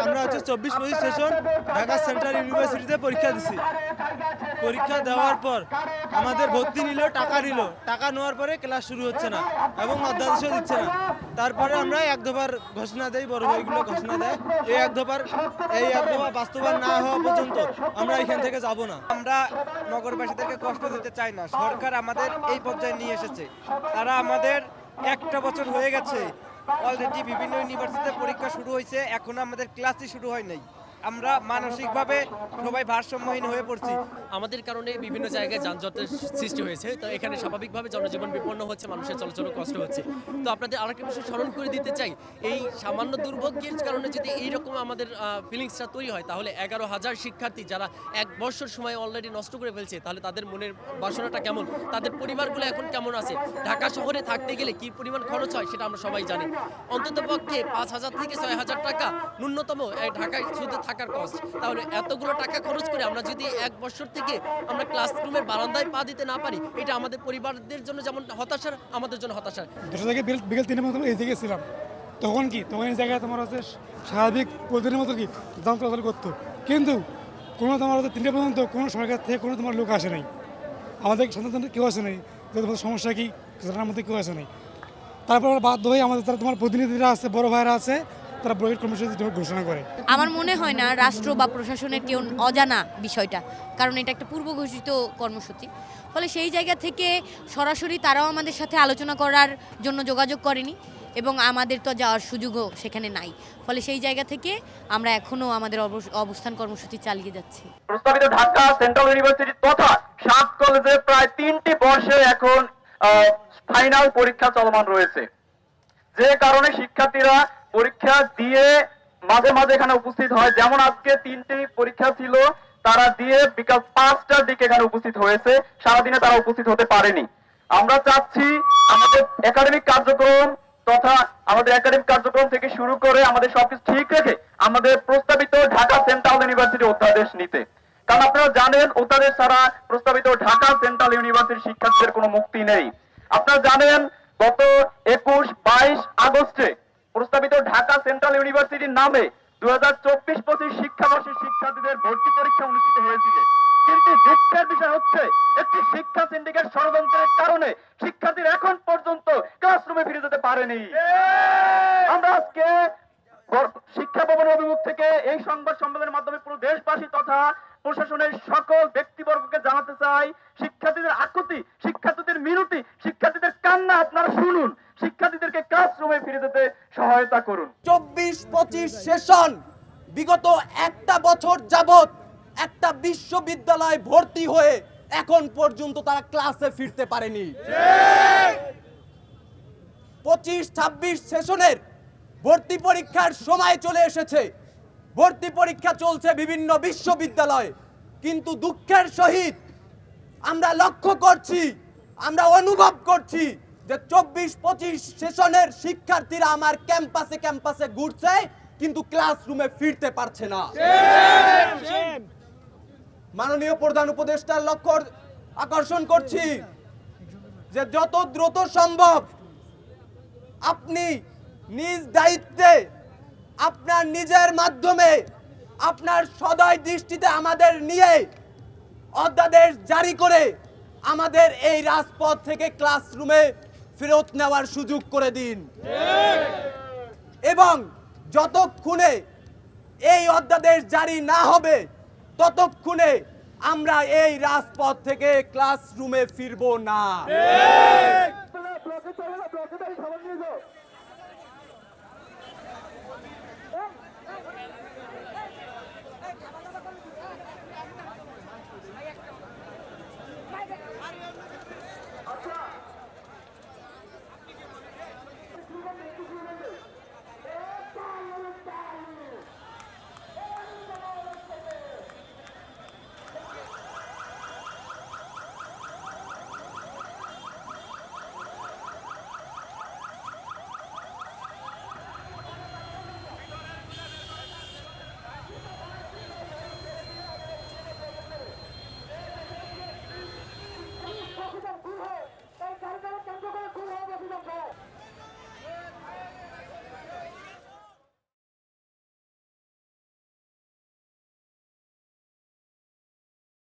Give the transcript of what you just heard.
আমরা হচ্ছে 24-25 session Dhaka central ইউনিভার্সিটিতে পরীক্ষা দিছি। পরীক্ষা দেওয়ার পর আমাদের ভর্তি নিল, টাকা নেওয়ার পরে ক্লাস শুরু হচ্ছে না এবং অধ্যাদেশও দিচ্ছে না। তারপরে আমরা এক দফার ঘোষণা দেই, বড় ভাইগুলো ঘোষণা দেয় এই এক দফা বাস্তবায়ন না হওয়া পর্যন্ত আমরা এখান থেকে যাব না। আমরা নগরবাসীদেরকে কষ্ট দিতে চাই না। সরকার আমাদের এই পর্যায়ে নিয়ে এসেছে, তারা আমাদের একটা বছর হয়ে গেছে, অলরেডি বিভিন্ন ইউনিভার্সিটিতে পরীক্ষা শুরু হয়েছে, এখনো আমাদের ক্লাসই শুরু হয় নাই। আমরা মানসিকভাবে সবাই ভারসাম্যহীন হয়ে পড়ছি। আমাদের কারণে বিভিন্ন জায়গায় যানজটের সৃষ্টি হয়েছে, তো এখানে স্বাভাবিকভাবে জনজীবন বিপন্ন হচ্ছে, মানুষের চলাচল কষ্ট হচ্ছে। তো আপনাদের আরেকটা বিষয় স্মরণ করে দিতে চাই, এই সামান্য দুর্ভোগের কারণে যদি এইরকম আমাদের ফিলিংসটা তৈরি হয়, তাহলে 11,000 শিক্ষার্থী যারা এক বছর সময় অলরেডি নষ্ট করে ফেলছে, তাহলে তাদের মনের বাসনাটা কেমন, তাদের পরিবারগুলো এখন কেমন আছে, ঢাকা শহরে থাকতে গেলে কি পরিমাণ খরচ হয় সেটা আমরা সবাই জানি। অন্তত পক্ষে 5,000 থেকে 6,000 টাকা ন্যূনতম ঢাকায় শুধু থাকার কস্ট। তাহলে এতগুলো টাকা খরচ করে আমরা যদি এক বছর থেকে আমরা ক্লাসরুমের বারান্দায় পা দিতে না পারি, এটা আমাদের পরিবারদের জন্য যেমন হতাশার, আমাদের জন্য হতাশার। 10টা থেকে বিকেল 3টার মতো এই জায়গায় ছিলাম, তখন এই জায়গায় তোমার হচ্ছে স্বাভাবিক প্রতিদিনের মতো যান চলাচল করতো, কিন্তু কোনো তোমার হচ্ছে 3টা পর্যন্ত কোনো সরকার থেকে কোনো তোমার লোক আসে নাই, আমাদের সন্তান কেউ আসে নাই যে তোমার সমস্যা কি জানার মধ্যে কেউ আসে নাই। তারপর বাধ্য হয়ে আমাদের যারা তোমার প্রতিনিধিরা আছে, বড় ভাইরা আছে, তারা ব্লকেট কর্মসূচি ঘোষণা করে। আমার মনে হয় না রাষ্ট্র বা প্রশাসনের কেউ অজানা বিষয়টা, কারণ এটা একটা পূর্ব ঘোষিত কর্মসূচি। ফলে সেই জায়গা থেকে সরাসরি তারাও আমাদের সাথে আলোচনা করার জন্য যোগাযোগ করেনি এবং আমাদের তো যাওয়ার সুযোগও সেখানে নাই। ফলে সেই জায়গা থেকে আমরা এখনো আমাদের অবস্থান কর্মসূচি চালিয়ে যাচ্ছি। প্রস্তাবিত ঢাকা সেন্ট্রাল ইউনিভার্সিটি তথা 7 কলেজে প্রায় 3টি বর্ষে এখন ফাইনাল পরীক্ষা চলমান রয়েছে, যে কারণে শিক্ষার্থীরা পরীক্ষা দিয়ে মাঝে মাঝে এখানে উপস্থিত হয়। যেমন আজকে 3টি পরীক্ষা ছিল, তারা দিয়ে বিকাল 5টার দিকে এখানে উপস্থিত হয়েছে, সারাদিনে তারা উপস্থিত হতে পারেনি। আমরা চাচ্ছি আমাদের একাডেমিক কার্যক্রম থেকে শুরু করে আমাদের সবকিছু ঠিক রেখে আমাদের প্রস্তাবিত ঢাকা সেন্ট্রাল ইউনিভার্সিটি অধ্যাদেশ নিতে, কারণ আপনারা জানেন অধ্যাদেশ ছাড়া প্রস্তাবিত ঢাকা সেন্ট্রাল ইউনিভার্সিটি শিক্ষার্থীদের কোনো মুক্তি নেই। আপনারা জানেন গত 21-22 আগস্টে প্রস্তাবিত ঢাকা সেন্ট্রাল ইউনিভার্সিটির নামে 2024-25 শিক্ষাবর্ষের শিক্ষার্থীদের ভর্তি পরীক্ষা অনুষ্ঠিত হয়েছিল, কিন্তু দুঃখের বিষয় হচ্ছে একটি শিক্ষা সিন্ডিকেট ষড়যন্ত্রের কারণে শিক্ষার্থীরা এখন পর্যন্ত ক্লাসরুমে ফিরে যেতে পারেনি। আমরা আজকে শিক্ষা ভবনের অভিমুখ থেকে এই সংবাদ সম্মেলনের মাধ্যমে পুরো দেশবাসী তথা প্রশাসনের সকল ব্যক্তিবর্গকে জানাতে চাই, শিক্ষার্থীদের আকুতি, শিক্ষার্থীদের মিনতি, শিক্ষার্থীদের কান্না আপনারা শুনুন, শিক্ষার্থীদেরকে ক্লাসরুমে ফিরে যেতে সহায়তা করুন। 24-25 সেশন বিগত একটা বছর যাবত একটা বিশ্ববিদ্যালয় ভর্তি হয়ে এখন পর্যন্ত তারা ক্লাসে ফিরতে পারেনি। 25-26 সেশনের ভর্তি পরীক্ষার সময় চলে এসেছে, ভর্তি পরীক্ষা চলছে বিভিন্ন বিশ্ববিদ্যালয়ে, কিন্তু দুঃখের সহিত আমরা লক্ষ্য করছি, আমরা অনুভব করছি যে 24-25 সেশনের শিক্ষার্থীরা আমার ক্যাম্পাসে ঘুরছে, কিন্তু ক্লাসরুমে ফিরতে পারছে না। মাননীয় প্রধান উপদেষ্টার লক্ষ্য আকর্ষণ করছি যে যত দ্রুত সম্ভব আপনি নিজ দায়িত্বে, আপনার নিজের মাধ্যমে, আপনার সদয় দৃষ্টিতে আমাদের নিয়ে অধ্যাদেশ জারি করে আমাদের এই রাজপথ থেকে ক্লাসরুমে ফেরত নেওয়ার সুযোগ করে দিন, এবং যতক্ষণে এই অধ্যাদেশ জারি না হবে ততক্ষণে আমরা এই রাজপথ থেকে ক্লাসরুমে ফিরবো না।